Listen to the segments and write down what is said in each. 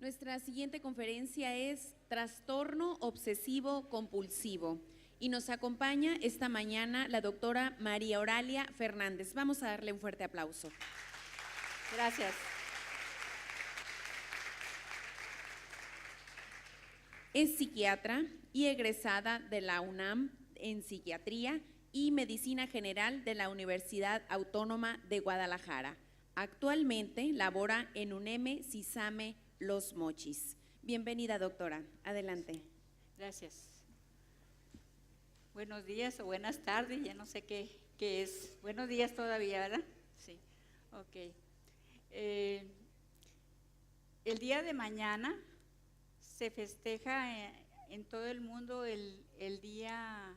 Nuestra siguiente conferencia es Trastorno Obsesivo Compulsivo y nos acompaña esta mañana la doctora María Oralia Fernández. Vamos a darle un fuerte aplauso. Gracias. Es psiquiatra y egresada de la UNAM en Psiquiatría y Medicina General de la Universidad Autónoma de Guadalajara. Actualmente labora en UNEM CISAME Los Mochis. Bienvenida, doctora. Adelante. Gracias. Buenos días o buenas tardes, ya no sé qué es. Buenos días todavía, ¿verdad? Sí, ok. El día de mañana se festeja en todo el mundo el Día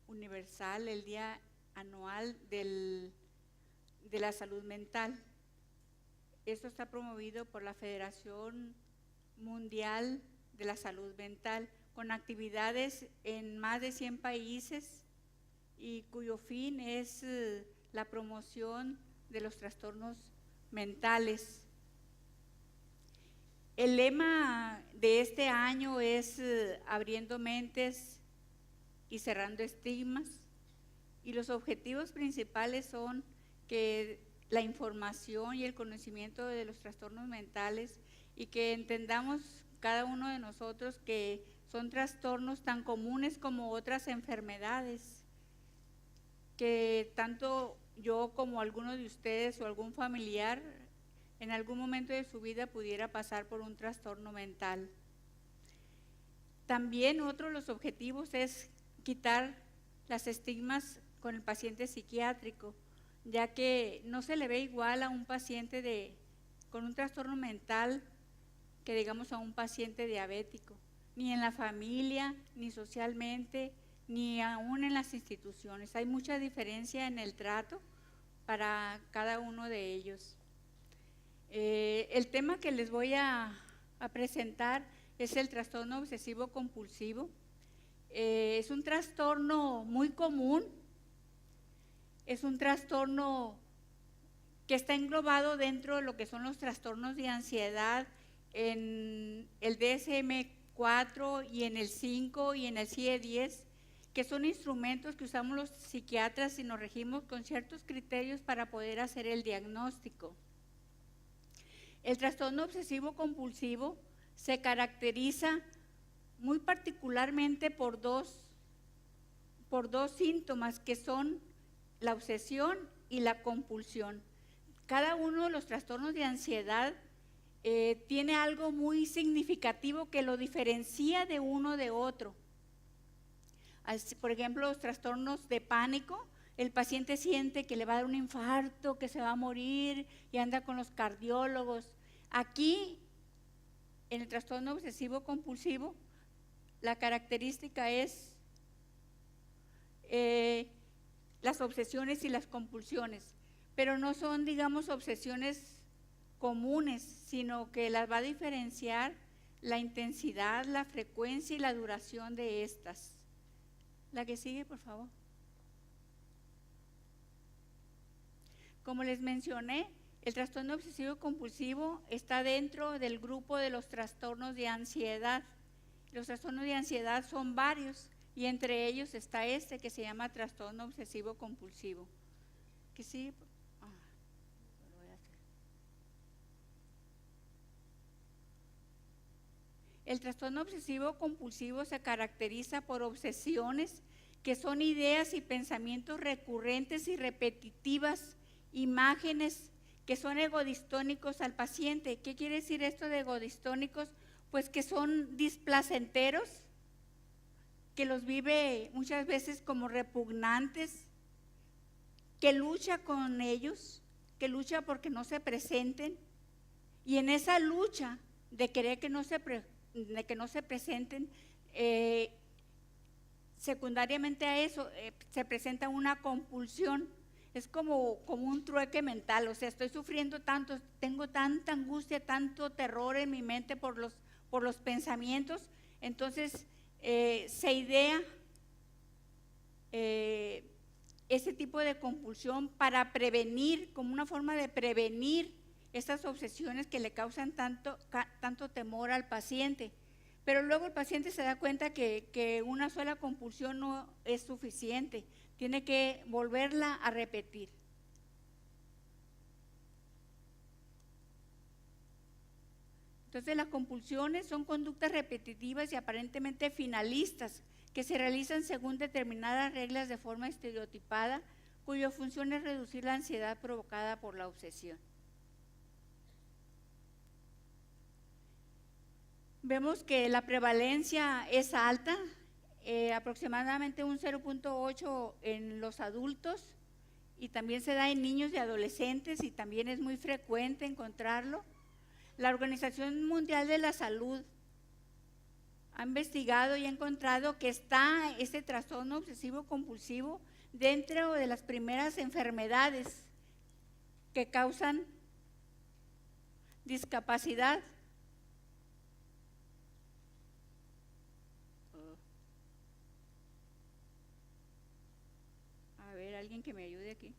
Universal, el Día Anual de la Salud Mental. Esto está promovido por la Federación Mundial de la Salud Mental, con actividades en más de 100 países y cuyo fin es la promoción de los trastornos mentales. El lema de este año es abriendo mentes y cerrando estigmas, y los objetivos principales son que la información y el conocimiento de los trastornos mentales y que entendamos cada uno de nosotros que son trastornos tan comunes como otras enfermedades, que tanto yo como alguno de ustedes o algún familiar en algún momento de su vida pudiera pasar por un trastorno mental. También otro de los objetivos es quitar las estigmas con el paciente psiquiátrico, ya que no se le ve igual a un paciente con un trastorno mental que digamos a un paciente diabético, ni en la familia, ni socialmente, ni aún en las instituciones. Hay mucha diferencia en el trato para cada uno de ellos. El tema que les voy a presentar es el trastorno obsesivo compulsivo. Es un trastorno muy común, es un trastorno que está englobado dentro de lo que son los trastornos de ansiedad en el DSM-4 y en el 5 y en el CIE-10, que son instrumentos que usamos los psiquiatras y nos regimos con ciertos criterios para poder hacer el diagnóstico. El trastorno obsesivo compulsivo se caracteriza muy particularmente por dos síntomas, que son la obsesión y la compulsión. Cada uno de los trastornos de ansiedad tiene algo muy significativo que lo diferencia de uno de otro. Por ejemplo, los trastornos de pánico, el paciente siente que le va a dar un infarto, que se va a morir y anda con los cardiólogos. Aquí, en el trastorno obsesivo compulsivo, la característica es las obsesiones y las compulsiones, pero no son, digamos, obsesiones comunes, sino que las va a diferenciar la intensidad, la frecuencia y la duración de estas. La que sigue, por favor. Como les mencioné, el trastorno obsesivo compulsivo está dentro del grupo de los trastornos de ansiedad. Los trastornos de ansiedad son varios y entre ellos está este que se llama trastorno obsesivo compulsivo. ¿Qué sigue? El trastorno obsesivo compulsivo se caracteriza por obsesiones que son ideas y pensamientos recurrentes y repetitivas, imágenes que son egodistónicos al paciente. ¿Qué quiere decir esto de egodistónicos? Pues que son displacenteros, que los vive muchas veces como repugnantes, que lucha con ellos, que lucha porque no se presenten, y en esa lucha de querer que no se presenten, secundariamente a eso se presenta una compulsión. Es como un trueque mental, o sea, estoy sufriendo tanto, tengo tanta angustia, tanto terror en mi mente por los pensamientos, entonces se idea ese tipo de compulsión para prevenir, como una forma de prevenir estas obsesiones que le causan tanto temor al paciente. Pero luego el paciente se da cuenta que una sola compulsión no es suficiente, tiene que volverla a repetir. Entonces las compulsiones son conductas repetitivas y aparentemente finalistas que se realizan según determinadas reglas de forma estereotipada, cuya función es reducir la ansiedad provocada por la obsesión. Vemos que la prevalencia es alta, aproximadamente un 0.8 en los adultos, y también se da en niños y adolescentes, y también es muy frecuente encontrarlo. La Organización Mundial de la Salud ha investigado y ha encontrado que está este trastorno obsesivo compulsivo dentro de las primeras enfermedades que causan discapacidad. A ver, alguien que me ayude aquí.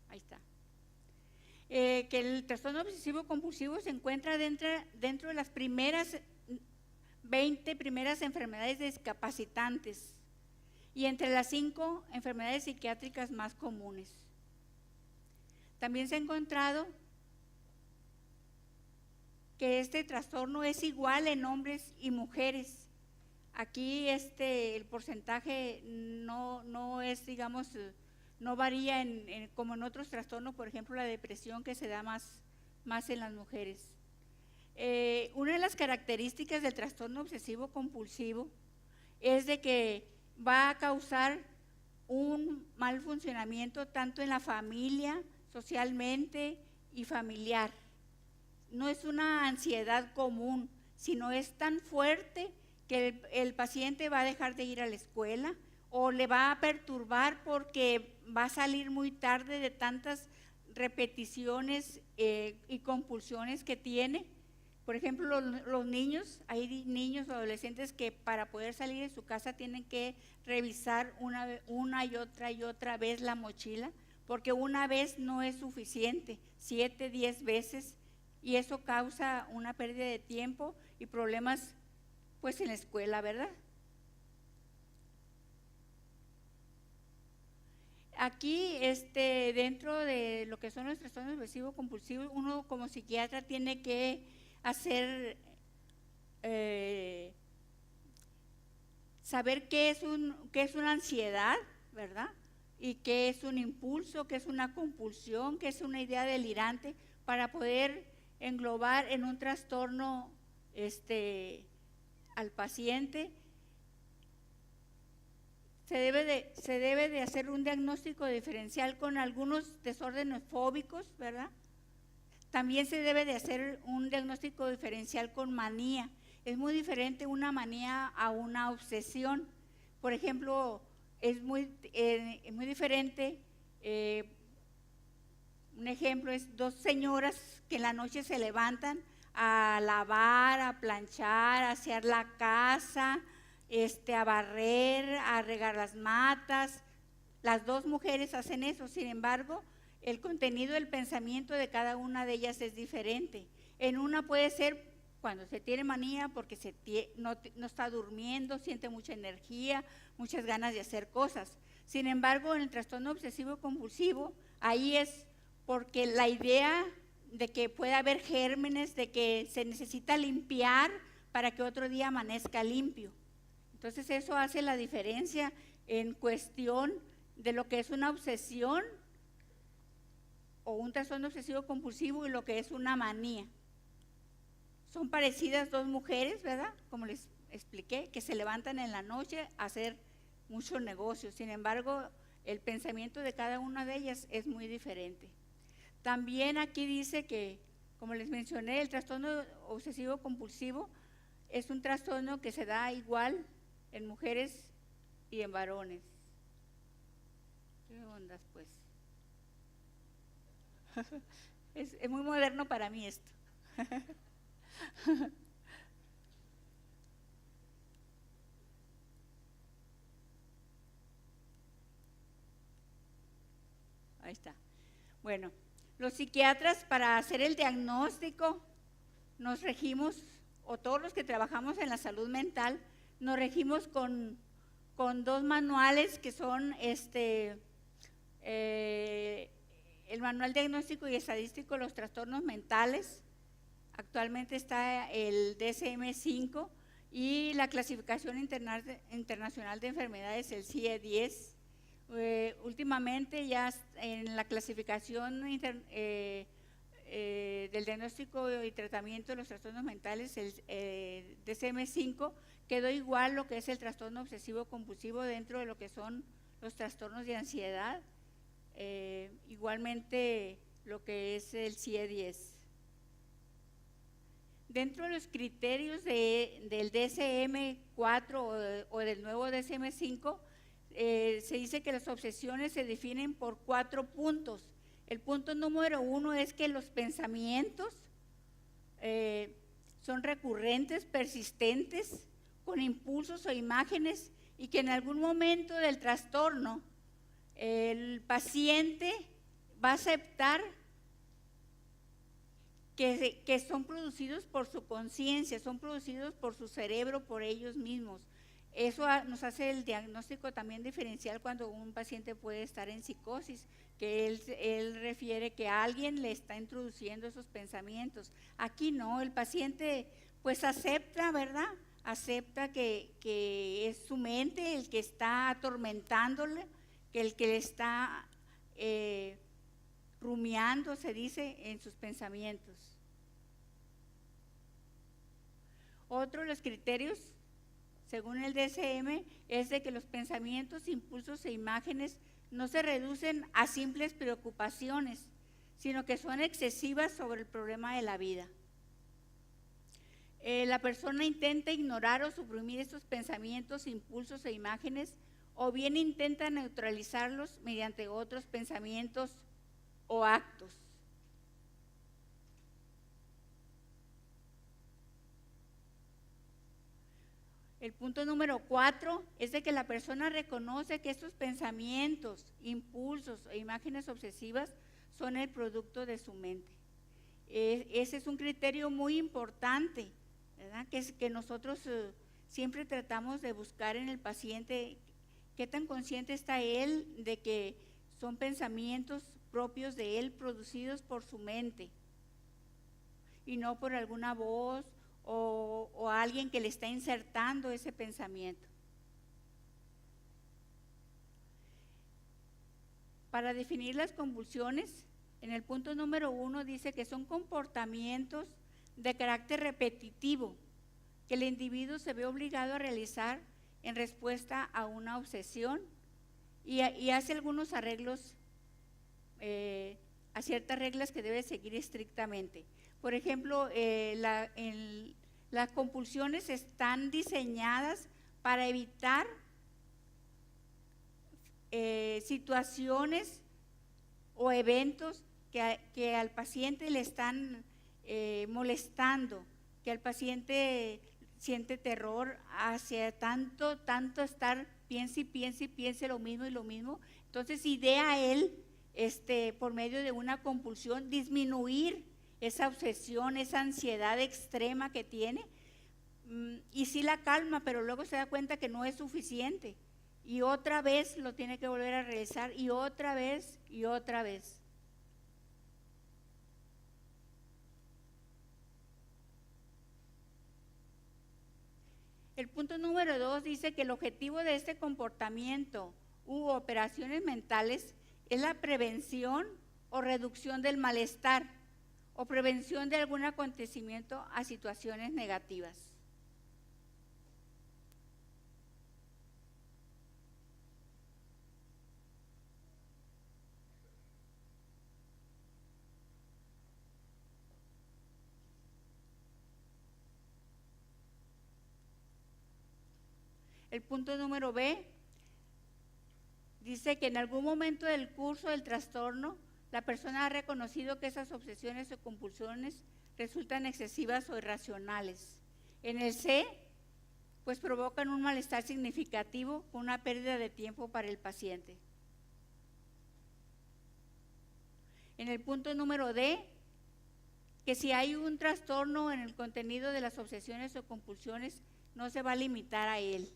Ahí está. Que el trastorno obsesivo compulsivo se encuentra dentro de las primeras 20 primeras enfermedades discapacitantes y entre las 5 enfermedades psiquiátricas más comunes. También se ha encontrado que este trastorno es igual en hombres y mujeres. Aquí el porcentaje no es, digamos, no varía como en otros trastornos, por ejemplo la depresión, que se da más en las mujeres. Una de las características del trastorno obsesivo compulsivo es de que va a causar un mal funcionamiento tanto en la familia, socialmente y familiar. No es una ansiedad común, sino es tan fuerte que el paciente va a dejar de ir a la escuela o le va a perturbar porque va a salir muy tarde de tantas repeticiones y compulsiones que tiene. Por ejemplo, los niños, hay niños o adolescentes que para poder salir de su casa tienen que revisar una y otra vez la mochila, porque una vez no es suficiente, 7, 10 veces, y eso causa una pérdida de tiempo y problemas pues en la escuela, ¿verdad? Aquí, dentro de lo que son los trastornos obsesivos compulsivos, uno como psiquiatra tiene que hacer, saber qué es una ansiedad, ¿verdad? Y qué es un impulso, qué es una compulsión, qué es una idea delirante, para poder englobar en un trastorno al paciente. Se debe de hacer un diagnóstico diferencial con algunos desórdenes fóbicos, ¿verdad? También se debe de hacer un diagnóstico diferencial con manía. Es muy diferente una manía a una obsesión. Por ejemplo, es muy diferente, un ejemplo es 2 señoras que en la noche se levantan a lavar, a planchar, a asear la casa, a barrer, a regar las matas. Las 2 mujeres hacen eso, sin embargo, el contenido del pensamiento de cada una de ellas es diferente. En una puede ser cuando se tiene manía porque no está durmiendo, siente mucha energía, muchas ganas de hacer cosas. Sin embargo, en el trastorno obsesivo compulsivo, ahí es porque la idea de que puede haber gérmenes, de que se necesita limpiar para que otro día amanezca limpio. Entonces eso hace la diferencia en cuestión de lo que es una obsesión o un trastorno obsesivo compulsivo y lo que es una manía. Son parecidas 2 mujeres, ¿verdad? Como les expliqué, que se levantan en la noche a hacer muchos negocios. Sin embargo, el pensamiento de cada una de ellas es muy diferente. También aquí dice que, como les mencioné, el trastorno obsesivo compulsivo es un trastorno que se da igual en mujeres y en varones. ¿Qué ondas, pues? Es muy moderno para mí esto. Ahí está. Bueno, los psiquiatras para hacer el diagnóstico nos regimos, o todos los que trabajamos en la salud mental, nos regimos con dos manuales que son el manual diagnóstico y estadístico de los trastornos mentales. Actualmente está el DSM-5 y la clasificación internacional de enfermedades, el CIE-10. Últimamente ya en la clasificación del diagnóstico y tratamiento de los trastornos mentales, el DSM-5, quedó igual lo que es el trastorno obsesivo compulsivo dentro de lo que son los trastornos de ansiedad, igualmente lo que es el CIE-10. Dentro de los criterios del DSM-4 o del nuevo DSM-5, se dice que las obsesiones se definen por 4 puntos. El punto número 1 es que los pensamientos son recurrentes, persistentes, con impulsos o imágenes, y que en algún momento del trastorno el paciente va a aceptar que son producidos por su conciencia, son producidos por su cerebro, por ellos mismos. Eso nos hace el diagnóstico también diferencial cuando un paciente puede estar en psicosis, que él refiere que alguien le está introduciendo esos pensamientos. Aquí no, el paciente pues acepta, ¿verdad? Acepta que es su mente el que está atormentándole, que el que le está rumiando, se dice, en sus pensamientos. Otro de los criterios, según el DSM, es de que los pensamientos, impulsos e imágenes no se reducen a simples preocupaciones, sino que son excesivas sobre el problema de la vida. La persona intenta ignorar o suprimir estos pensamientos, impulsos e imágenes, o bien intenta neutralizarlos mediante otros pensamientos o actos. El punto número 4 es de que la persona reconoce que estos pensamientos, impulsos e imágenes obsesivas son el producto de su mente. Ese es un criterio muy importante, ¿verdad? Que nosotros siempre tratamos de buscar en el paciente qué tan consciente está él de que son pensamientos propios de él, producidos por su mente, y no por alguna voz o alguien que le está insertando ese pensamiento. Para definir las convulsiones, en el punto número 1 dice que son comportamientos de carácter repetitivo que el individuo se ve obligado a realizar en respuesta a una obsesión y hace algunos arreglos a ciertas reglas que debe seguir estrictamente. Por ejemplo, las compulsiones están diseñadas para evitar situaciones o eventos que al paciente le están molestando, que al paciente siente terror hacia tanto estar, piense y piense y piense lo mismo y lo mismo. Entonces idea él, por medio de una compulsión, disminuir esa obsesión, esa ansiedad extrema que tiene, y sí la calma, pero luego se da cuenta que no es suficiente, y otra vez lo tiene que volver a realizar, y otra vez, y otra vez. El punto número 2 dice que el objetivo de este comportamiento u operaciones mentales es la prevención o reducción del malestar o prevención de algún acontecimiento a situaciones negativas. El punto número B dice que en algún momento del curso del trastorno La persona ha reconocido que esas obsesiones o compulsiones resultan excesivas o irracionales. En el C, pues provocan un malestar significativo con una pérdida de tiempo para el paciente. En el punto número D, que si hay un trastorno en el contenido de las obsesiones o compulsiones, no se va a limitar a él.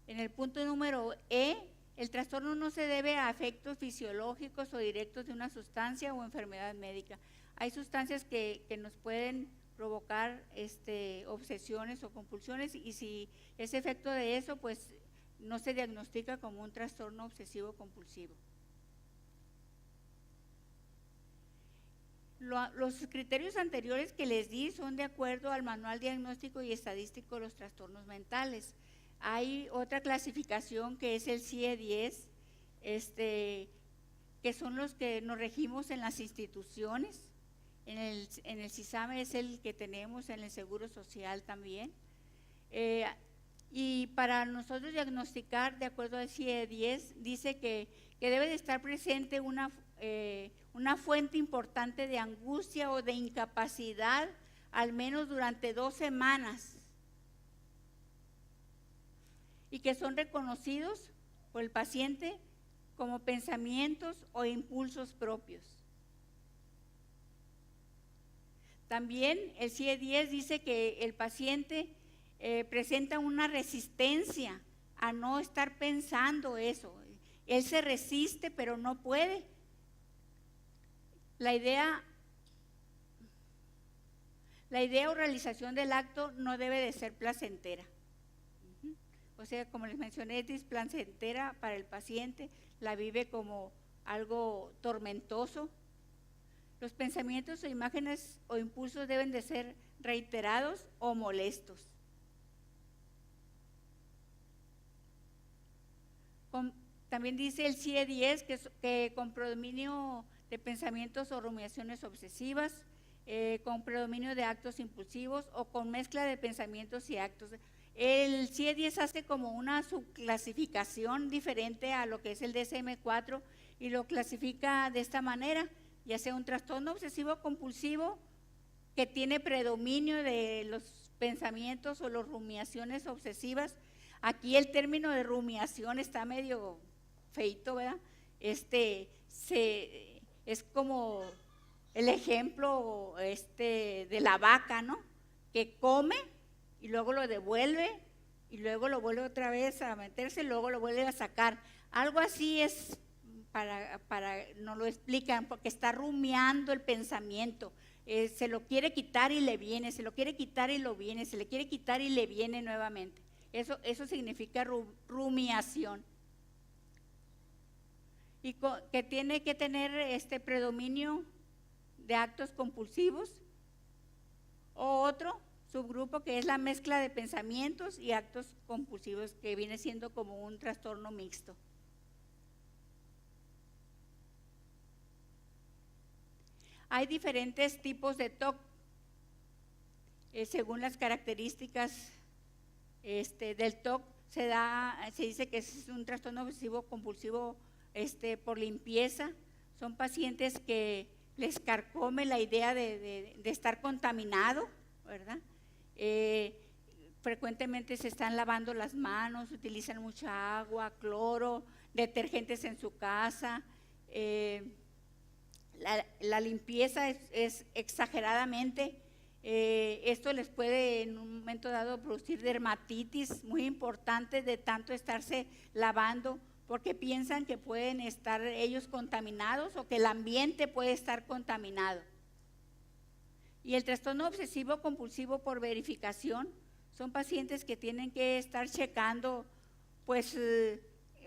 En el punto número E, el trastorno no se debe a efectos fisiológicos o directos de una sustancia o enfermedad médica. Hay sustancias que nos pueden provocar obsesiones o compulsiones, y si es efecto de eso, pues no se diagnostica como un trastorno obsesivo compulsivo. Los criterios anteriores que les di son de acuerdo al Manual Diagnóstico y Estadístico de los Trastornos Mentales. Hay otra clasificación que es el CIE-10, que son los que nos regimos en las instituciones. En el CISAME es el que tenemos, en el Seguro Social también. Y para nosotros diagnosticar, de acuerdo al CIE-10, dice que debe de estar presente una fuente importante de angustia o de incapacidad, al menos durante 2 semanas, y que son reconocidos por el paciente como pensamientos o impulsos propios. También el CIE-10 dice que el paciente presenta una resistencia a no estar pensando eso. Él se resiste, pero no puede. La idea o realización del acto no debe de ser placentera. O sea, como les mencioné, es displacentera para el paciente, la vive como algo tormentoso. Los pensamientos o imágenes o impulsos deben de ser reiterados o molestos. También dice el CIE-10 que con predominio de pensamientos o rumiaciones obsesivas, con predominio de actos impulsivos o con mezcla de pensamientos y actos. El CIE-10 hace como una subclasificación diferente a lo que es el DSM-4 y lo clasifica de esta manera, ya sea un trastorno obsesivo compulsivo que tiene predominio de los pensamientos o las rumiaciones obsesivas. Aquí el término de rumiación está medio feito, ¿verdad? Es como el ejemplo de la vaca, ¿no? Que come y luego lo devuelve y luego lo vuelve otra vez a meterse y luego lo vuelve a sacar. Algo así es, nos lo explican, porque está rumiando el pensamiento. Se lo quiere quitar y le viene, se lo quiere quitar y lo viene, se le quiere quitar y le viene nuevamente. Eso significa rumiación. Y que tiene que tener predominio de actos compulsivos, o otro subgrupo que es la mezcla de pensamientos y actos compulsivos, que viene siendo como un trastorno mixto. Hay diferentes tipos de TOC según las características del TOC. Se dice que es un trastorno obsesivo compulsivo por limpieza. Son pacientes que les carcome la idea de estar contaminado, ¿verdad? Frecuentemente se están lavando las manos, utilizan mucha agua, cloro, detergentes en su casa. La limpieza es exageradamente. Esto les puede en un momento dado producir dermatitis muy importante de tanto estarse lavando, porque piensan que pueden estar ellos contaminados o que el ambiente puede estar contaminado. Y el trastorno obsesivo compulsivo por verificación son pacientes que tienen que estar checando, pues,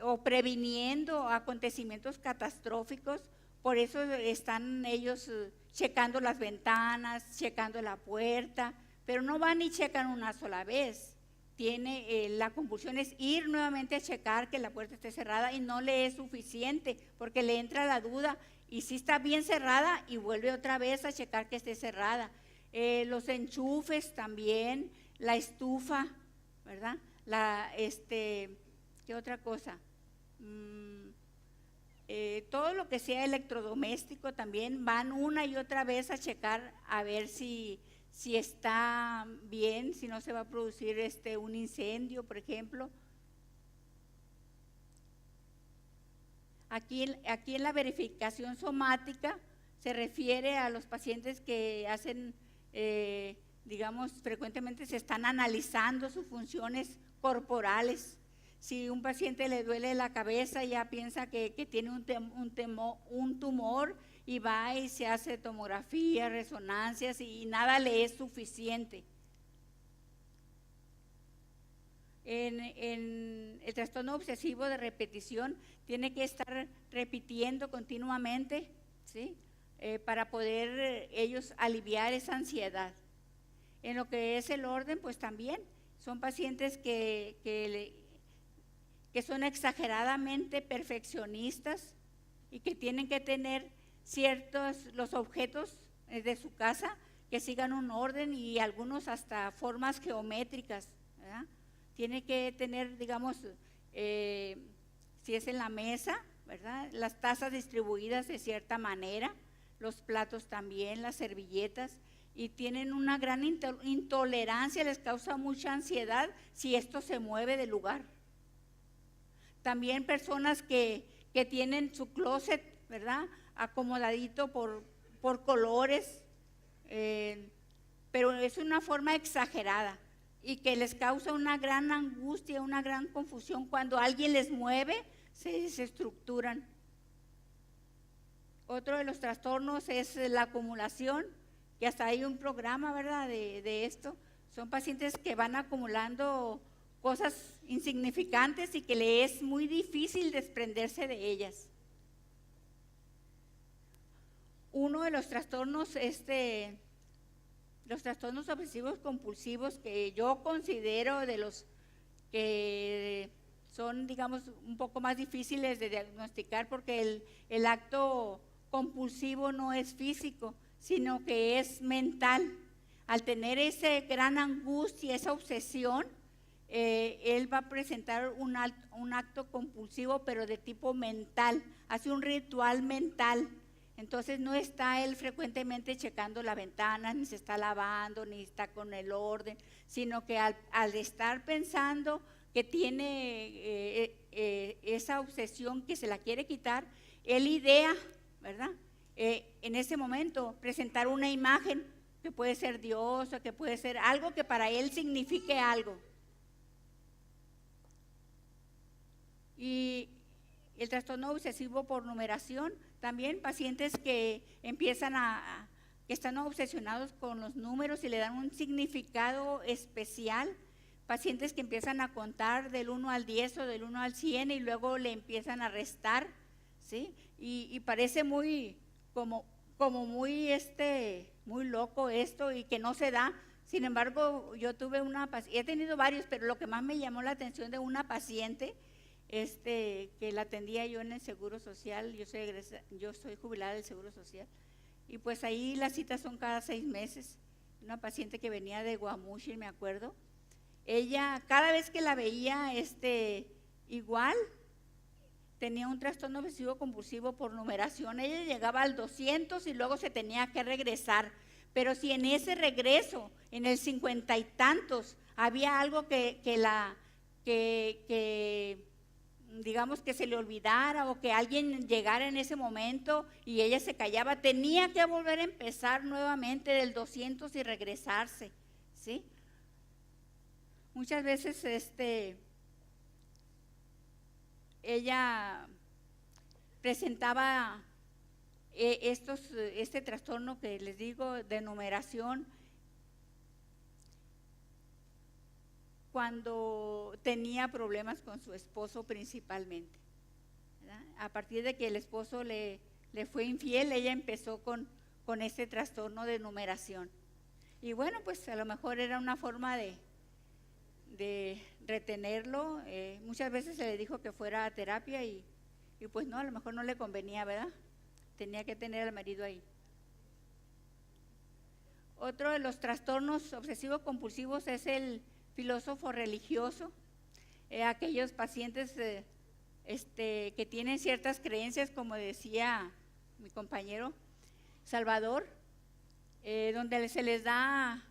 o previniendo acontecimientos catastróficos. Por eso están ellos checando las ventanas, checando la puerta, pero no van y checan una sola vez. La compulsión es ir nuevamente a checar que la puerta esté cerrada, y no le es suficiente porque le entra la duda y si está bien cerrada y vuelve otra vez a checar que esté cerrada. Los enchufes también, la estufa, ¿verdad? ¿Qué otra cosa? todo lo que sea electrodoméstico también van una y otra vez a checar a ver si está bien, si no se va a producir un incendio, por ejemplo. Aquí en la verificación somática se refiere a los pacientes que hacen, digamos, frecuentemente se están analizando sus funciones corporales. Si un paciente le duele la cabeza, ya piensa que tiene un tumor y va y se hace tomografía, resonancias y nada le es suficiente. En el trastorno obsesivo de repetición tiene que estar repitiendo continuamente, ¿sí? Para poder ellos aliviar esa ansiedad. En lo que es el orden, pues también son pacientes que son exageradamente perfeccionistas y que tienen que tener los objetos de su casa que sigan un orden y algunos hasta formas geométricas, ¿verdad? Tiene que tener, digamos, si es en la mesa, ¿verdad?, las tazas distribuidas de cierta manera, los platos también, las servilletas, y tienen una gran intolerancia, les causa mucha ansiedad si esto se mueve del lugar. También personas que tienen su closet, ¿verdad?, acomodadito por colores, pero es una forma exagerada y que les causa una gran angustia, una gran confusión. Cuando alguien les mueve, se desestructuran. Otro de los trastornos es la acumulación, que hasta hay un programa, ¿verdad?, de esto. Son pacientes que van acumulando cosas insignificantes y que le es muy difícil desprenderse de ellas. Uno de los trastornos, los trastornos obsesivos compulsivos, que yo considero de los que son, digamos, un poco más difíciles de diagnosticar, porque el acto compulsivo no es físico, sino que es mental. Al tener esa gran angustia, esa obsesión, él va a presentar un acto compulsivo, pero de tipo mental, hace un ritual mental. Entonces no está él frecuentemente checando la ventana, ni se está lavando, ni está con el orden, sino que al estar pensando que tiene esa obsesión, que se la quiere quitar, él idea, ¿verdad?, en ese momento presentar una imagen que puede ser Dios o que puede ser algo que para él signifique algo. Y el trastorno obsesivo por numeración, también pacientes que empiezan que están obsesionados con los números y le dan un significado especial. Pacientes que empiezan a contar del 1 al 10 o del 1 al 100 y luego le empiezan a restar, ¿sí? Y parece muy muy loco esto y que no se da. Sin embargo, yo tuve he tenido varios, pero lo que más me llamó la atención de una paciente, que la atendía yo en el Seguro Social. Yo soy jubilada del Seguro Social, y pues ahí las citas son cada 6 meses. Una paciente que venía de Guamúchil, me acuerdo. Ella, cada vez que la veía, igual tenía un trastorno obsesivo compulsivo por numeración. Ella llegaba al 200 y luego se tenía que regresar, pero si en ese regreso, en el 50 y tantos, había algo que digamos que se le olvidara o que alguien llegara en ese momento y ella se callaba, tenía que volver a empezar nuevamente del 200 y regresarse, ¿sí? Muchas veces ella presentaba este trastorno que les digo de numeración cuando tenía problemas con su esposo principalmente, ¿verdad? A partir de que el esposo le fue infiel, ella empezó con este trastorno de numeración. Y bueno, pues a lo mejor era una forma de retenerlo. Muchas veces se le dijo que fuera a terapia y pues no, a lo mejor no le convenía, ¿verdad? Tenía que tener al marido ahí. Otro de los trastornos obsesivos compulsivos es el filósofo religioso. Aquellos pacientes que tienen ciertas creencias, como decía mi compañero Salvador, donde se les da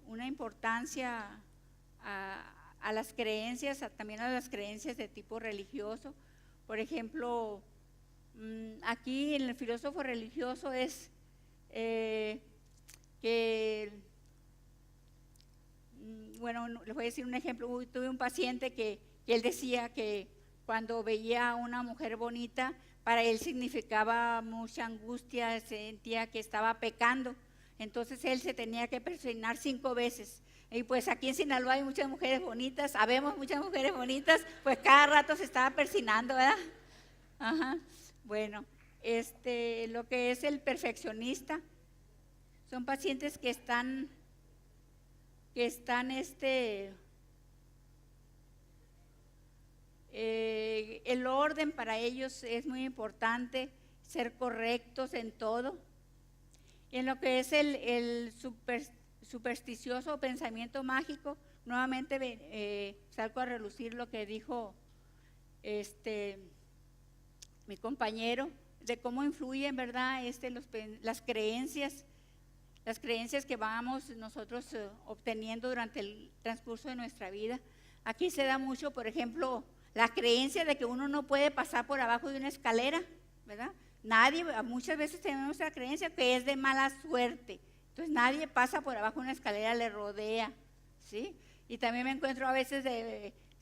una importancia a las creencias, también a las creencias de tipo religioso. Por ejemplo, aquí en el filósofo religioso es que, bueno, les voy a decir un ejemplo. Tuve un paciente que él decía que cuando veía a una mujer bonita, para él significaba mucha angustia, sentía que estaba pecando. Entonces él se tenía que persignar 5 veces. Y pues aquí en Sinaloa hay muchas mujeres bonitas, habemos muchas mujeres bonitas, pues cada rato se estaba persignando, ¿verdad? Ajá. Bueno, lo que es el perfeccionista, son pacientes que están el orden para ellos es muy importante, ser correctos en todo. En lo que es el supersticioso o pensamiento mágico, nuevamente salgo a relucir lo que dijo mi compañero, de cómo influyen, ¿verdad? Las creencias que vamos nosotros obteniendo durante el transcurso de nuestra vida. Aquí se da mucho, por ejemplo, la creencia de que uno no puede pasar por abajo de una escalera, ¿verdad? Muchas veces tenemos la creencia que es de mala suerte, entonces nadie pasa por abajo de una escalera, le rodea, ¿sí? Y también me encuentro a veces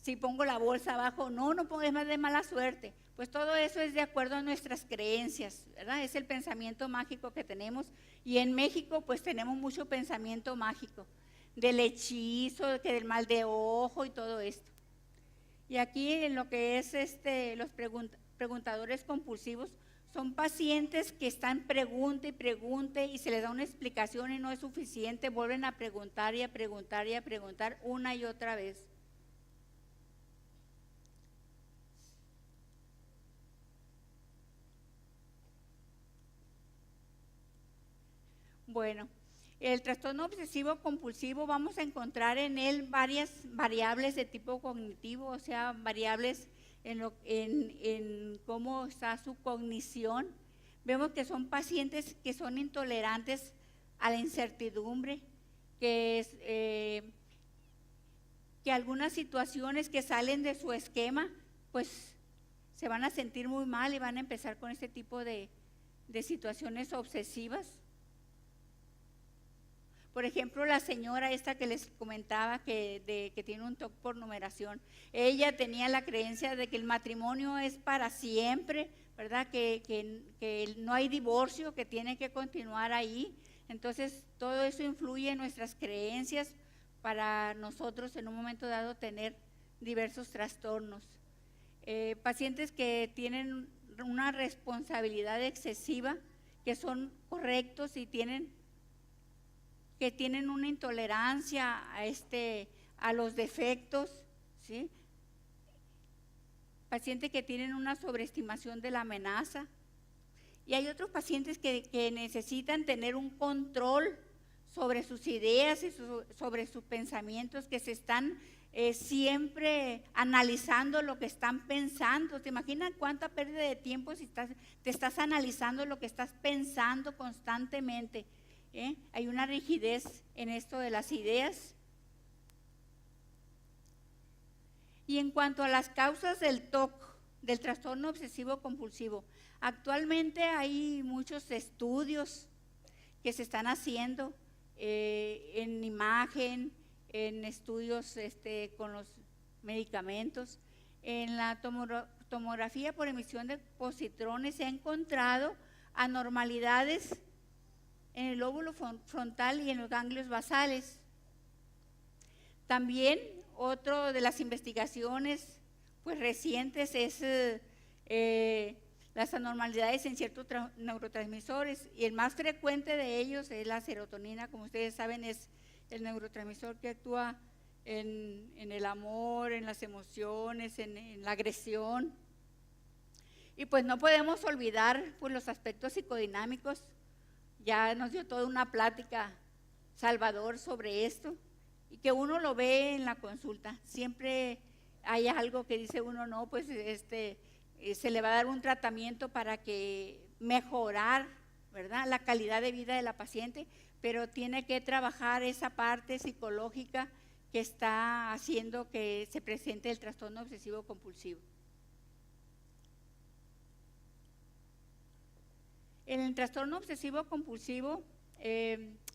si pongo la bolsa abajo, no pongo, es más de mala suerte. Pues todo eso es de acuerdo a nuestras creencias, ¿verdad? Es el pensamiento mágico que tenemos, y en México pues tenemos mucho pensamiento mágico, del hechizo, que del mal de ojo y todo esto. Y aquí en lo que es los preguntadores compulsivos, son pacientes que están pregunte y pregunte y se les da una explicación y no es suficiente, vuelven a preguntar y a preguntar y a preguntar una y otra vez. Bueno, el trastorno obsesivo compulsivo, vamos a encontrar en él varias variables de tipo cognitivo, o sea, variables en cómo está su cognición. Vemos que son pacientes que son intolerantes a la incertidumbre, que algunas situaciones que salen de su esquema, pues se van a sentir muy mal y van a empezar con este tipo de situaciones obsesivas. Por ejemplo, la señora esta que les comentaba que tiene un TOC por numeración, ella tenía la creencia de que el matrimonio es para siempre, ¿verdad? Que no hay divorcio, que tiene que continuar ahí. Entonces, todo eso influye en nuestras creencias para nosotros en un momento dado tener diversos trastornos. Pacientes que tienen una responsabilidad excesiva, que son correctos y que tienen una intolerancia a los defectos, ¿sí? Pacientes que tienen una sobreestimación de la amenaza. Y hay otros pacientes que necesitan tener un control sobre sus ideas y sobre sus pensamientos, que se están siempre analizando lo que están pensando. ¿Te imaginas cuánta pérdida de tiempo si te estás analizando lo que estás pensando constantemente? Hay una rigidez en esto de las ideas. Y en cuanto a las causas del TOC, del trastorno obsesivo compulsivo, actualmente hay muchos estudios que se están haciendo en imagen, en estudios con los medicamentos. En la tomografía por emisión de positrones se ha encontrado anormalidades en el lóbulo frontal y en los ganglios basales. También otro de las investigaciones pues recientes es las anormalidades en ciertos neurotransmisores, y el más frecuente de ellos es la serotonina. Como ustedes saben, es el neurotransmisor que actúa en el amor, en las emociones, en la agresión. Y pues no podemos olvidar pues los aspectos psicodinámicos. Ya nos dio toda una plática Salvador sobre esto, y que uno lo ve en la consulta. Siempre hay algo que dice uno, no, pues se le va a dar un tratamiento para que mejorar, ¿verdad?, la calidad de vida de la paciente, pero tiene que trabajar esa parte psicológica que está haciendo que se presente el trastorno obsesivo compulsivo. En el trastorno obsesivo compulsivo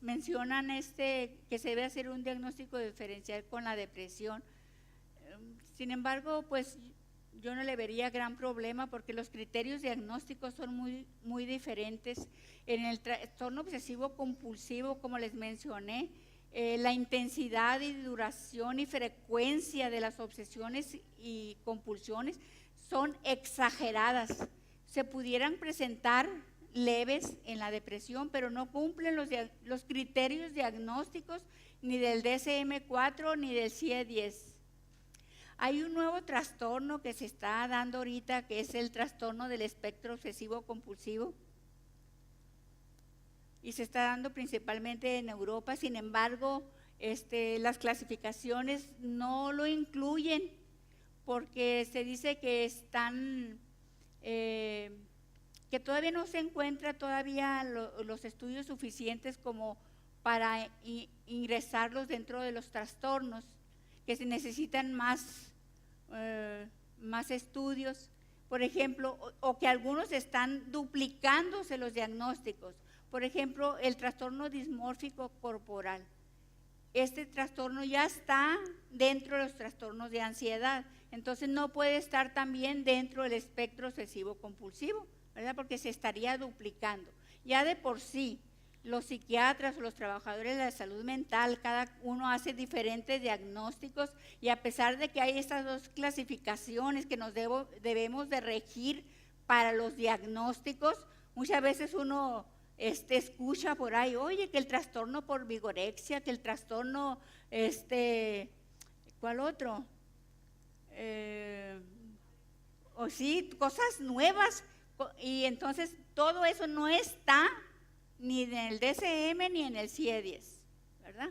mencionan que se debe hacer un diagnóstico diferencial con la depresión. Sin embargo, pues yo no le vería gran problema porque los criterios diagnósticos son muy diferentes. En el trastorno obsesivo compulsivo, como les mencioné, la intensidad y duración y frecuencia de las obsesiones y compulsiones son exageradas. Se pudieran presentar leves en la depresión, pero no cumplen los criterios diagnósticos ni del DSM-4 ni del CIE-10. Hay un nuevo trastorno que se está dando ahorita, que es el trastorno del espectro obsesivo compulsivo, y se está dando principalmente en Europa. Sin embargo, las clasificaciones no lo incluyen porque se dice que que todavía no se encuentra todavía los estudios suficientes como para ingresarlos dentro de los trastornos, que se necesitan más estudios, por ejemplo, o que algunos están duplicándose los diagnósticos. Por ejemplo, el trastorno dismórfico corporal. Este trastorno ya está dentro de los trastornos de ansiedad, entonces no puede estar también dentro del espectro obsesivo compulsivo, ¿verdad?, porque se estaría duplicando. Ya de por sí, los psiquiatras o los trabajadores de la salud mental, cada uno hace diferentes diagnósticos, y a pesar de que hay estas dos clasificaciones que nos debemos de regir para los diagnósticos, muchas veces uno escucha por ahí, oye, que el trastorno por vigorexia, que el trastorno, ¿cuál otro? O sí, cosas nuevas, y entonces todo eso no está ni en el DSM ni en el CIE-10, ¿verdad?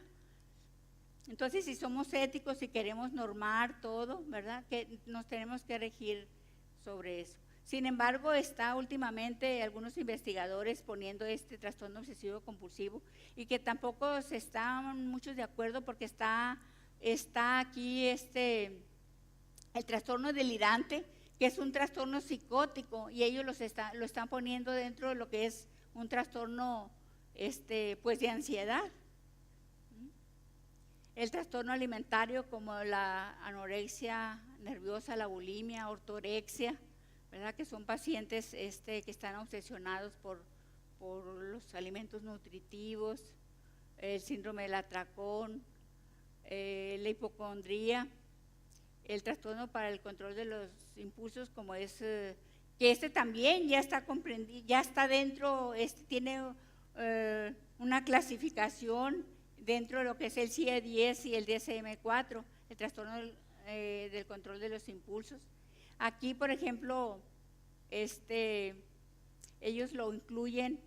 Entonces, si somos éticos y queremos normar todo, ¿verdad?, que nos tenemos que regir sobre eso. Sin embargo, está últimamente algunos investigadores poniendo este trastorno obsesivo compulsivo, y que tampoco se están muchos de acuerdo porque está aquí el trastorno delirante, que es un trastorno psicótico, y ellos lo están poniendo dentro de lo que es un trastorno pues de ansiedad. El trastorno alimentario, como la anorexia nerviosa, la bulimia, ortorexia, ¿verdad?, que son pacientes que están obsesionados por los alimentos nutritivos, el síndrome del atracón, la hipocondría, el trastorno para el control de los impulsos, como es que también ya está comprendido, ya está dentro, tiene una clasificación dentro de lo que es el CIE-10 y el DSM-4, el trastorno del control de los impulsos. Aquí, por ejemplo, ellos lo incluyen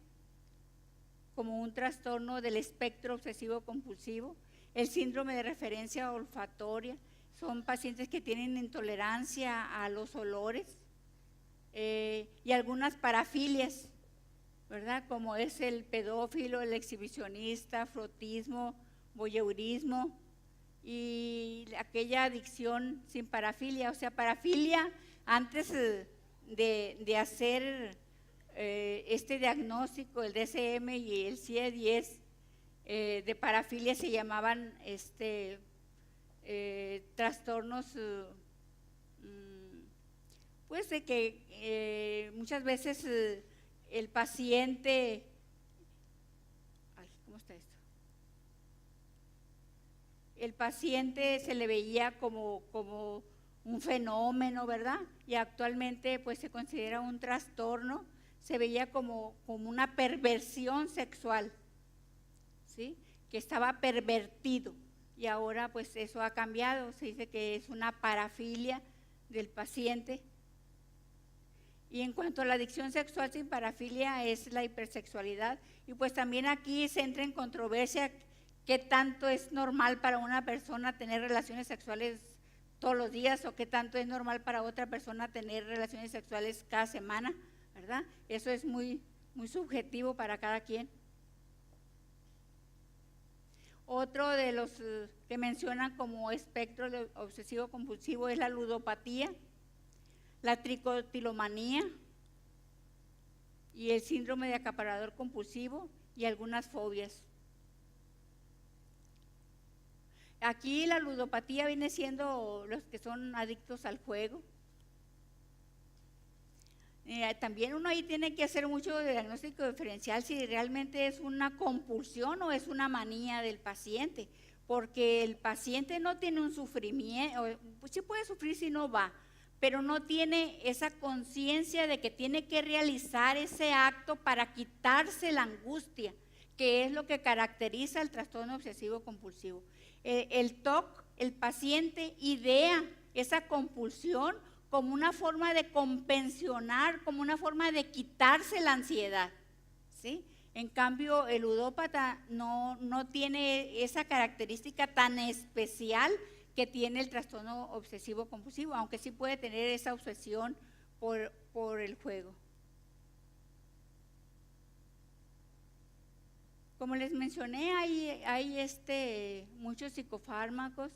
como un trastorno del espectro obsesivo compulsivo. El síndrome de referencia olfatoria, son pacientes que tienen intolerancia a los olores, y algunas parafilias, ¿verdad?, como es el pedófilo, el exhibicionista, frotismo, voyeurismo, y aquella adicción sin parafilia. O sea, parafilia, antes de hacer este diagnóstico, el DSM y el CIE-10 de parafilia, se llamaban trastornos, pues de que muchas veces el paciente, ¿cómo está esto? El paciente se le veía como un fenómeno, ¿verdad? Y actualmente pues se considera un trastorno, se veía como una perversión sexual, ¿sí?, que estaba pervertido, y ahora pues eso ha cambiado, se dice que es una parafilia del paciente. Y en cuanto a la adicción sexual sin parafilia, es la hipersexualidad, y pues también aquí se entra en controversia qué tanto es normal para una persona tener relaciones sexuales todos los días o qué tanto es normal para otra persona tener relaciones sexuales cada semana, ¿verdad? Eso es muy, muy subjetivo para cada quien. Otro de los que mencionan como espectro obsesivo compulsivo es la ludopatía, la tricotilomanía y el síndrome de acaparador compulsivo y algunas fobias. Aquí la ludopatía viene siendo los que son adictos al juego. También uno ahí tiene que hacer mucho diagnóstico diferencial si realmente es una compulsión o es una manía del paciente, porque el paciente no tiene un sufrimiento, pues sí puede sufrir si no va, pero no tiene esa conciencia de que tiene que realizar ese acto para quitarse la angustia, que es lo que caracteriza el trastorno obsesivo compulsivo. El TOC, el paciente idea esa compulsión como una forma de compensionar, como una forma de quitarse la ansiedad, ¿sí? En cambio, el ludópata no tiene esa característica tan especial que tiene el trastorno obsesivo compulsivo, aunque sí puede tener esa obsesión por el juego. Como les mencioné, hay muchos psicofármacos.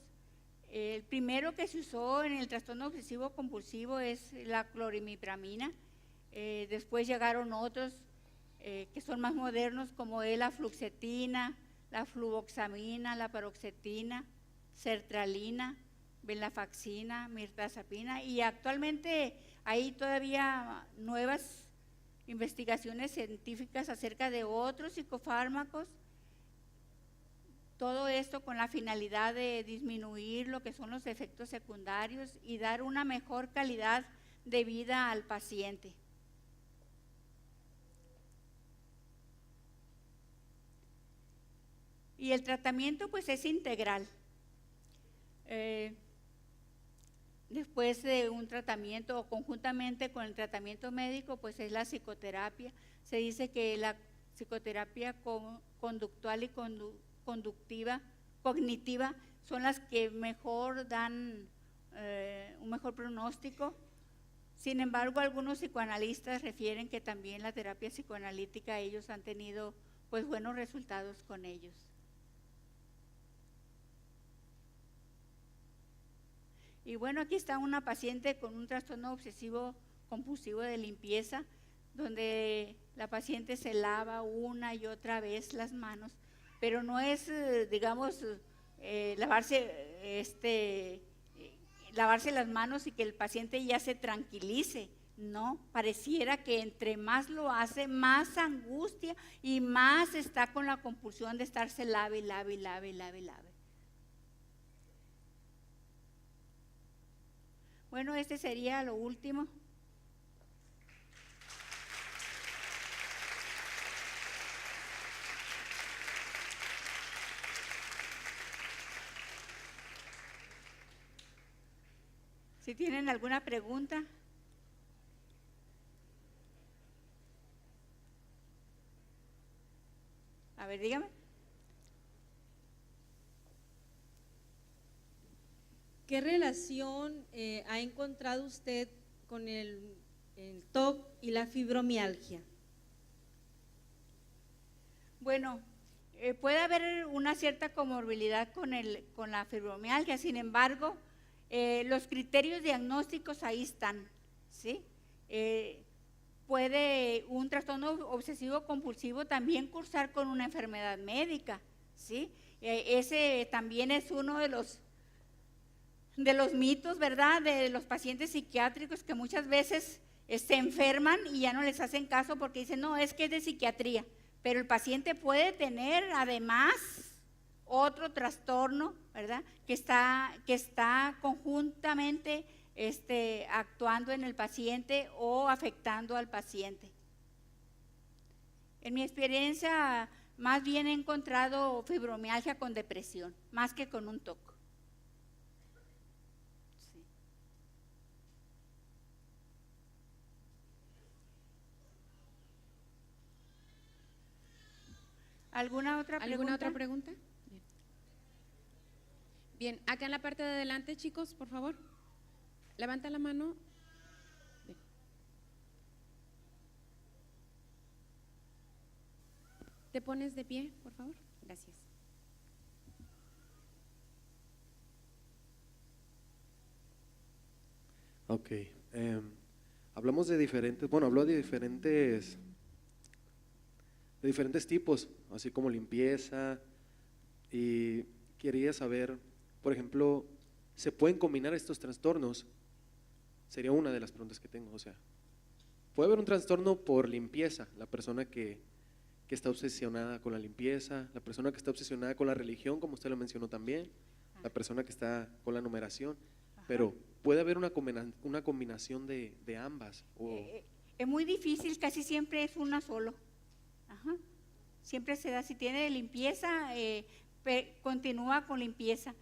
El primero que se usó en el trastorno obsesivo compulsivo es la clorimipramina. Después llegaron otros que son más modernos, como es la fluoxetina, la fluvoxamina, la paroxetina, sertralina, venlafaxina, mirtazapina, y actualmente hay todavía nuevas investigaciones científicas acerca de otros psicofármacos. Todo esto con la finalidad de disminuir lo que son los efectos secundarios y dar una mejor calidad de vida al paciente. Y el tratamiento pues es integral. Después de un tratamiento o conjuntamente con el tratamiento médico, pues es la psicoterapia. Se dice que la psicoterapia conductual y cognitiva son las que mejor dan un mejor pronóstico. Sin embargo, algunos psicoanalistas refieren que también la terapia psicoanalítica, ellos han tenido pues buenos resultados con ellos. Y bueno, aquí está una paciente con un trastorno obsesivo compulsivo de limpieza, donde la paciente se lava una y otra vez las manos, pero no es, digamos, lavarse las manos y que el paciente ya se tranquilice. No, pareciera que entre más lo hace, más angustia y más está con la compulsión de estarse lave. Bueno, este sería lo último. Si tienen alguna pregunta. A ver, dígame. ¿Qué relación ha encontrado usted con el TOC y la fibromialgia? Bueno, puede haber una cierta comorbilidad con la fibromialgia, sin embargo, los criterios diagnósticos ahí están, ¿sí? Puede un trastorno obsesivo compulsivo también cursar con una enfermedad médica, ¿sí? Ese también es uno de los mitos, ¿verdad?, de los pacientes psiquiátricos, que muchas veces se enferman y ya no les hacen caso porque dicen, no, es que es de psiquiatría, pero el paciente puede tener además otro trastorno, ¿verdad?, que está conjuntamente actuando en el paciente o afectando al paciente. En mi experiencia, más bien he encontrado fibromialgia con depresión, más que con un TOC. Sí. ¿Alguna otra pregunta? ¿Alguna otra pregunta? Bien. Bien, acá en la parte de adelante, chicos, por favor. Levanta la mano. Bien. ¿Te pones de pie, por favor? Gracias. Ok, hablamos de diferentes, bueno, habló de diferentes tipos, así como limpieza, y quería saber, por ejemplo, ¿se pueden combinar estos trastornos? Sería una de las preguntas que tengo, o sea, puede haber un trastorno por limpieza, la persona que está obsesionada con la limpieza, la persona que está obsesionada con la religión, como usted lo mencionó también, la persona que está con la numeración, pero puede haber una combinación de ambas. Es muy difícil, casi siempre es una solo. Ajá. Siempre se da, si tiene de limpieza, continúa con limpieza.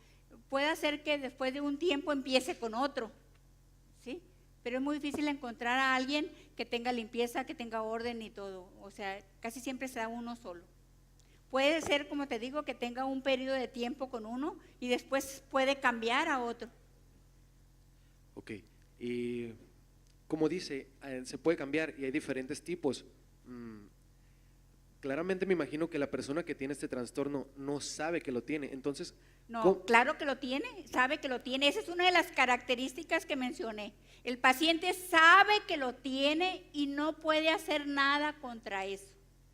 Puede ser que después de un tiempo empiece con otro, ¿sí? Pero es muy difícil encontrar a alguien que tenga limpieza, que tenga orden y todo. O sea, casi siempre se da uno solo. Puede ser, como te digo, que tenga un periodo de tiempo con uno y después puede cambiar a otro. Ok, y como dice, se puede cambiar y hay diferentes tipos. Claramente me imagino que la persona que tiene este trastorno no sabe que lo tiene, entonces… No, claro que lo tiene, sabe que lo tiene. Esa es una de las características que mencioné. El paciente sabe que lo tiene y no puede hacer nada contra eso.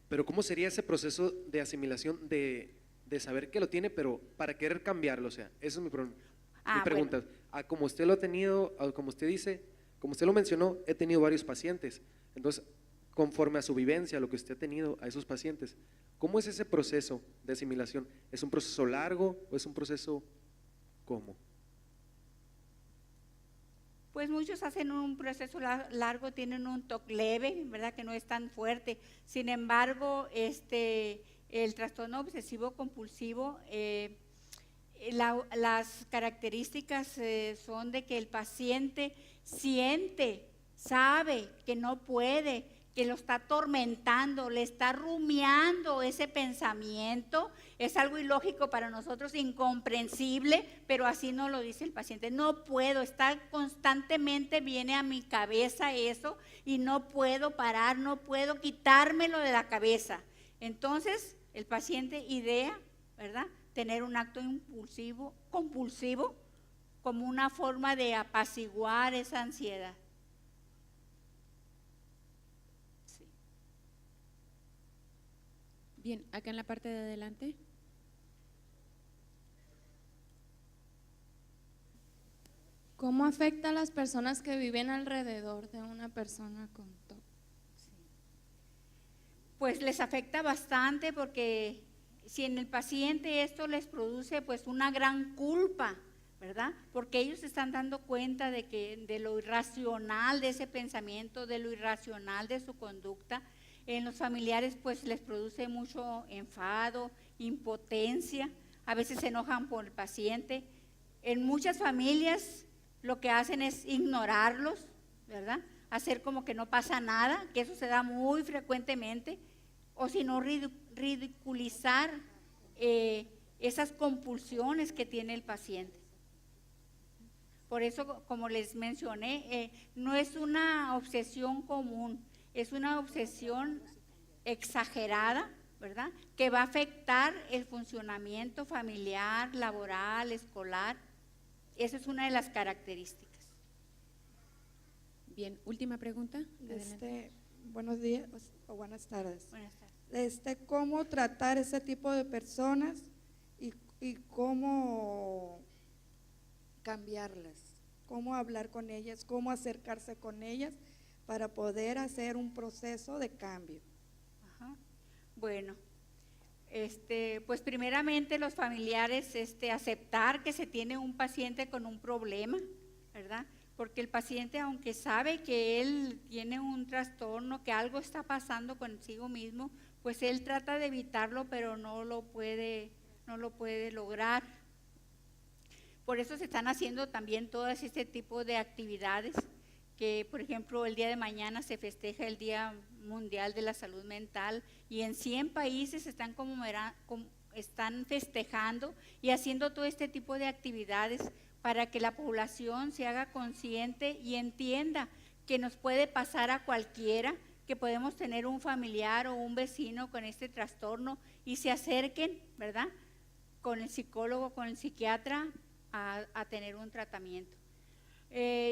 Pero ¿cómo sería ese proceso de asimilación de saber que lo tiene, pero para querer cambiarlo? O sea, eso es mi pregunta. Bueno. Como usted lo ha tenido, como usted dice, como usted lo mencionó, he tenido varios pacientes. Entonces, conforme a su vivencia, lo que usted ha tenido a esos pacientes, ¿cómo es ese proceso de asimilación? ¿Es un proceso largo o es un proceso cómo? Pues muchos hacen un proceso largo, tienen un TOC leve, ¿verdad? Que no es tan fuerte. Sin embargo, el trastorno obsesivo compulsivo, las características son de que el paciente siente, sabe que no puede, que lo está atormentando, le está rumiando ese pensamiento. Es algo ilógico para nosotros, incomprensible, pero así nos lo dice el paciente. No puedo, está constantemente, viene a mi cabeza eso y no puedo parar, no puedo quitármelo de la cabeza. Entonces, el paciente idea, ¿verdad?, tener un acto impulsivo, compulsivo, como una forma de apaciguar esa ansiedad. Sí. Bien, acá en la parte de adelante. ¿Cómo afecta a las personas que viven alrededor de una persona con TOC? Pues les afecta bastante porque si en el paciente esto les produce pues una gran culpa, ¿verdad? Porque ellos se están dando cuenta de lo irracional de ese pensamiento, de lo irracional de su conducta. En los familiares pues les produce mucho enfado, impotencia, a veces se enojan por el paciente. En muchas familias lo que hacen es ignorarlos, ¿verdad? Hacer como que no pasa nada, que eso se da muy frecuentemente, o si no ridiculizar esas compulsiones que tiene el paciente. Por eso, como les mencioné, no es una obsesión común, es una obsesión exagerada, ¿verdad?, que va a afectar el funcionamiento familiar, laboral, escolar. Esa es una de las características. Bien, última pregunta. Buenos días o buenas tardes. Buenas tardes. ¿Cómo tratar ese tipo de personas y cómo cambiarlas? ¿Cómo hablar con ellas? ¿Cómo acercarse con ellas para poder hacer un proceso de cambio? Ajá. Bueno, pues primeramente los familiares aceptar que se tiene un paciente con un problema, ¿verdad? Porque el paciente, aunque sabe que él tiene un trastorno, que algo está pasando consigo mismo, pues él trata de evitarlo, pero no lo puede lograr. Por eso se están haciendo también todo este tipo de actividades, que por ejemplo el día de mañana se festeja el Día Mundial de la Salud Mental y en 100 países se están están festejando y haciendo todo este tipo de actividades para que la población se haga consciente y entienda que nos puede pasar a cualquiera, que podemos tener un familiar o un vecino con este trastorno y se acerquen, ¿verdad?, con el psicólogo, con el psiquiatra a tener un tratamiento.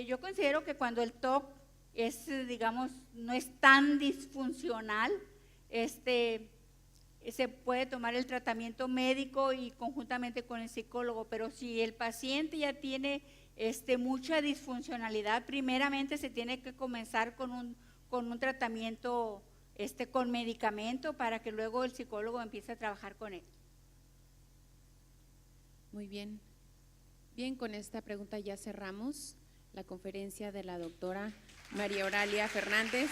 Yo considero que cuando el TOC es, digamos, no es tan disfuncional, se puede tomar el tratamiento médico y conjuntamente con el psicólogo, pero si el paciente ya tiene mucha disfuncionalidad, primeramente se tiene que comenzar con un tratamiento con medicamento para que luego el psicólogo empiece a trabajar con él. Muy bien. Bien, con esta pregunta ya cerramos la conferencia de la doctora María Oralia Fernández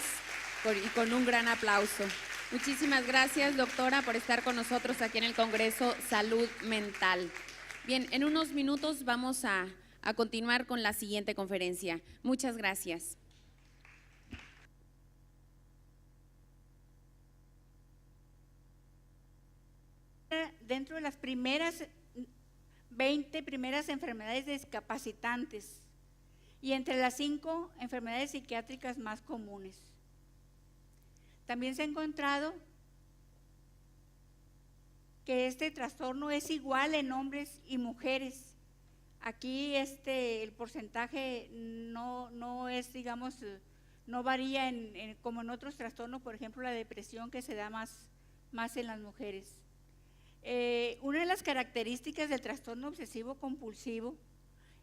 y con un gran aplauso. Muchísimas gracias, doctora, por estar con nosotros aquí en el Congreso Salud Mental. Bien, en unos minutos vamos a continuar con la siguiente conferencia. Muchas gracias. Dentro de las primeras 20 primeras enfermedades discapacitantes y entre las 5 enfermedades psiquiátricas más comunes. También se ha encontrado que este trastorno es igual en hombres y mujeres. Aquí el porcentaje no es, digamos, no varía como en otros trastornos, por ejemplo la depresión, que se da más en las mujeres. Una de las características del trastorno obsesivo compulsivo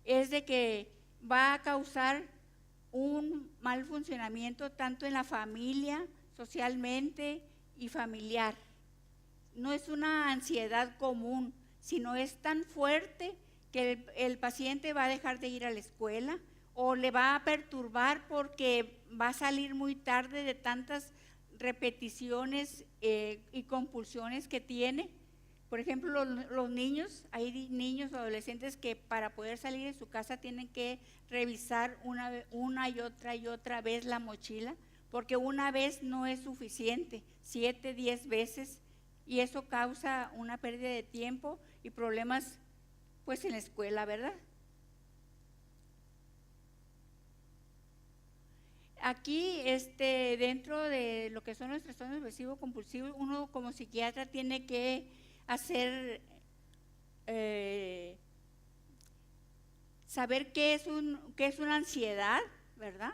es de que va a causar un mal funcionamiento tanto en la familia, socialmente y familiar. No es una ansiedad común, sino es tan fuerte que el paciente va a dejar de ir a la escuela o le va a perturbar porque va a salir muy tarde de tantas repeticiones y compulsiones que tiene. Por ejemplo, los niños, hay niños o adolescentes que para poder salir de su casa tienen que revisar una y otra vez la mochila, porque una vez no es suficiente, 7, 10 veces, y eso causa una pérdida de tiempo y problemas pues en la escuela, ¿verdad? Aquí, dentro de lo que son los trastornos obsesivos compulsivos, uno como psiquiatra tiene que hacer, saber qué es una ansiedad, ¿verdad?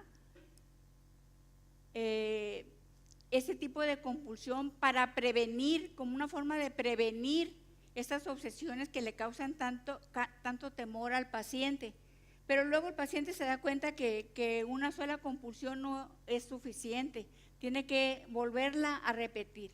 Ese tipo de compulsión para prevenir, como una forma de prevenir estas obsesiones que le causan tanto temor al paciente. Pero luego el paciente se da cuenta que una sola compulsión no es suficiente, tiene que volverla a repetir.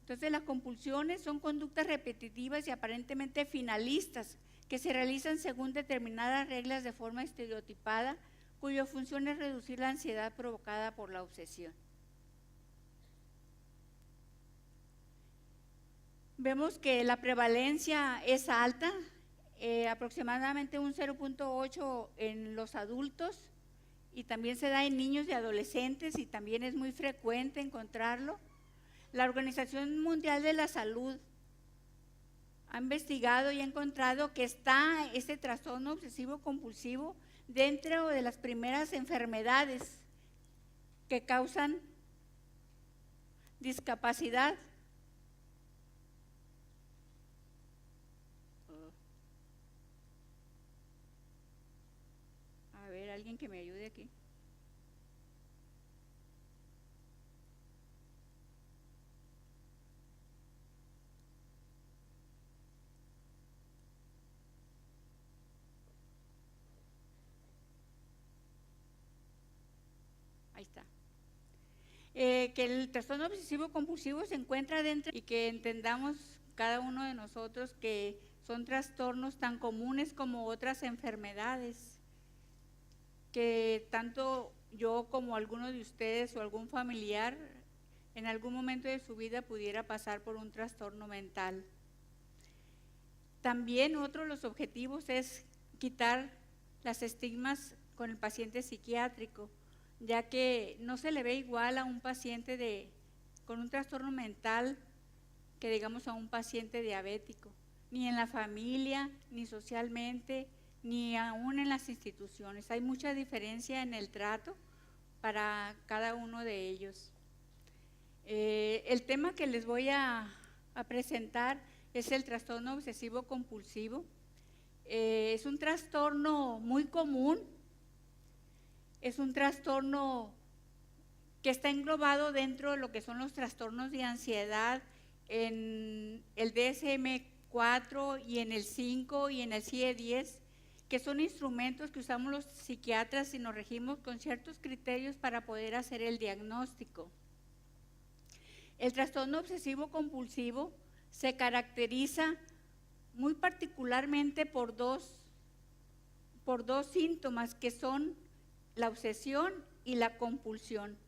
Entonces las compulsiones son conductas repetitivas y aparentemente finalistas que se realizan según determinadas reglas de forma estereotipada, cuya función es reducir la ansiedad provocada por la obsesión. Vemos que la prevalencia es alta, aproximadamente un 0.8 en los adultos y también se da en niños y adolescentes y también es muy frecuente encontrarlo. La Organización Mundial de la Salud ha investigado y ha encontrado que está este trastorno obsesivo compulsivo dentro de las primeras enfermedades que causan discapacidad. A ver, alguien que me ayude aquí. Ahí está. Que el trastorno obsesivo compulsivo se encuentra dentro y que entendamos cada uno de nosotros que son trastornos tan comunes como otras enfermedades, que tanto yo como alguno de ustedes o algún familiar en algún momento de su vida pudiera pasar por un trastorno mental. También otro de los objetivos es quitar las estigmas con el paciente psiquiátrico, ya que no se le ve igual a un paciente con un trastorno mental que digamos a un paciente diabético, ni en la familia, ni socialmente, ni aún en las instituciones. Hay mucha diferencia en el trato para cada uno de ellos. El tema que les voy a presentar es el trastorno obsesivo compulsivo. Es un trastorno muy común, es un trastorno que está englobado dentro de lo que son los trastornos de ansiedad en el DSM-4 y en el 5 y en el CIE-10, que son instrumentos que usamos los psiquiatras y nos regimos con ciertos criterios para poder hacer el diagnóstico. El trastorno obsesivo compulsivo se caracteriza muy particularmente por dos síntomas, que son la obsesión y la compulsión.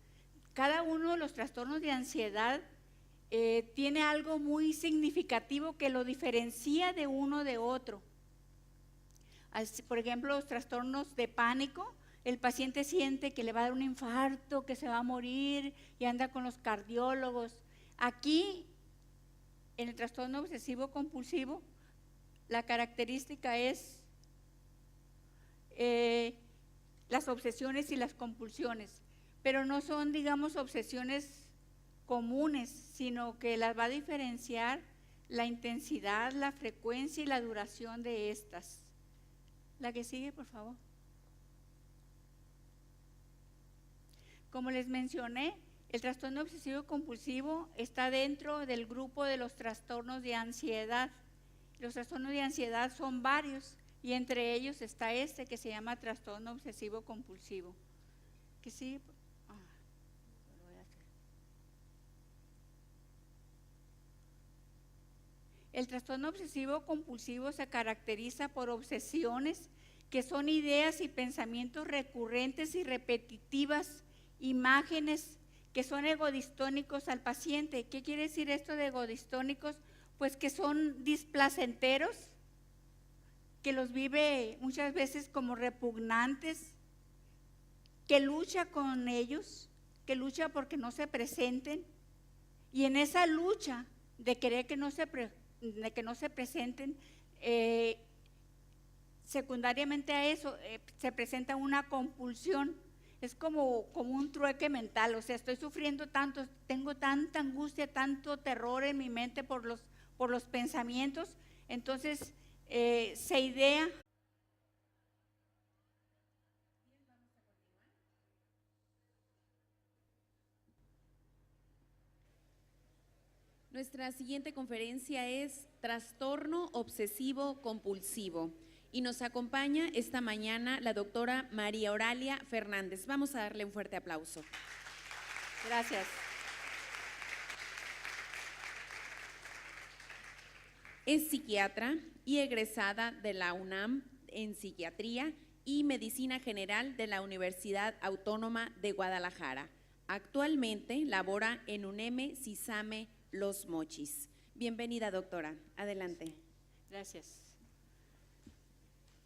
Cada uno de los trastornos de ansiedad tiene algo muy significativo que lo diferencia de uno de otro. Por ejemplo, los trastornos de pánico, el paciente siente que le va a dar un infarto, que se va a morir y anda con los cardiólogos. Aquí, en el trastorno obsesivo compulsivo, la característica es las obsesiones y las compulsiones, pero no son, digamos, obsesiones comunes, sino que las va a diferenciar la intensidad, la frecuencia y la duración de estas. La que sigue, por favor. Como les mencioné, el trastorno obsesivo compulsivo está dentro del grupo de los trastornos de ansiedad. Los trastornos de ansiedad son varios y entre ellos está este que se llama trastorno obsesivo compulsivo. ¿Qué sigue? El trastorno obsesivo compulsivo se caracteriza por obsesiones que son ideas y pensamientos recurrentes y repetitivas, imágenes que son egodistónicos al paciente. ¿Qué quiere decir esto de egodistónicos? Pues que son displacenteros, que los vive muchas veces como repugnantes, que lucha con ellos, que lucha porque no se presenten, y en esa lucha de querer que no se presenten, secundariamente a eso se presenta una compulsión. Es como un trueque mental, o sea, estoy sufriendo tanto, tengo tanta angustia, tanto terror en mi mente por los pensamientos, entonces se idea. Nuestra siguiente conferencia es Trastorno Obsesivo Compulsivo y nos acompaña esta mañana la doctora María Oralia Fernández. Vamos a darle un fuerte aplauso. Gracias. Es psiquiatra y egresada de la UNAM en Psiquiatría y Medicina General de la Universidad Autónoma de Guadalajara. Actualmente labora en UNEM CISAME Los Mochis. Bienvenida, doctora. Adelante. Gracias.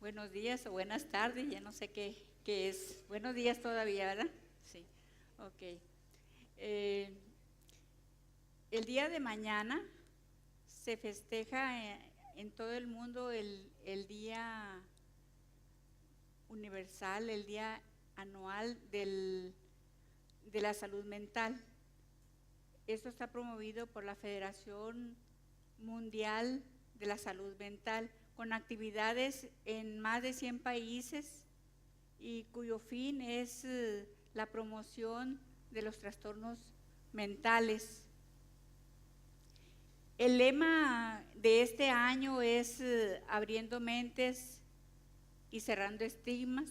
Buenos días o buenas tardes, ya no sé qué es. Buenos días todavía, ¿verdad? Sí, ok. El día de mañana se festeja en todo el mundo el Día Universal, el Día Anual de la Salud Mental. Esto está promovido por la Federación Mundial de la Salud Mental, con actividades en más de 100 países y cuyo fin es la promoción de los trastornos mentales. El lema de este año es abriendo mentes y cerrando estigmas,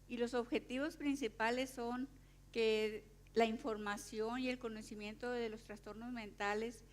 y los objetivos principales son que la información y el conocimiento de los trastornos mentales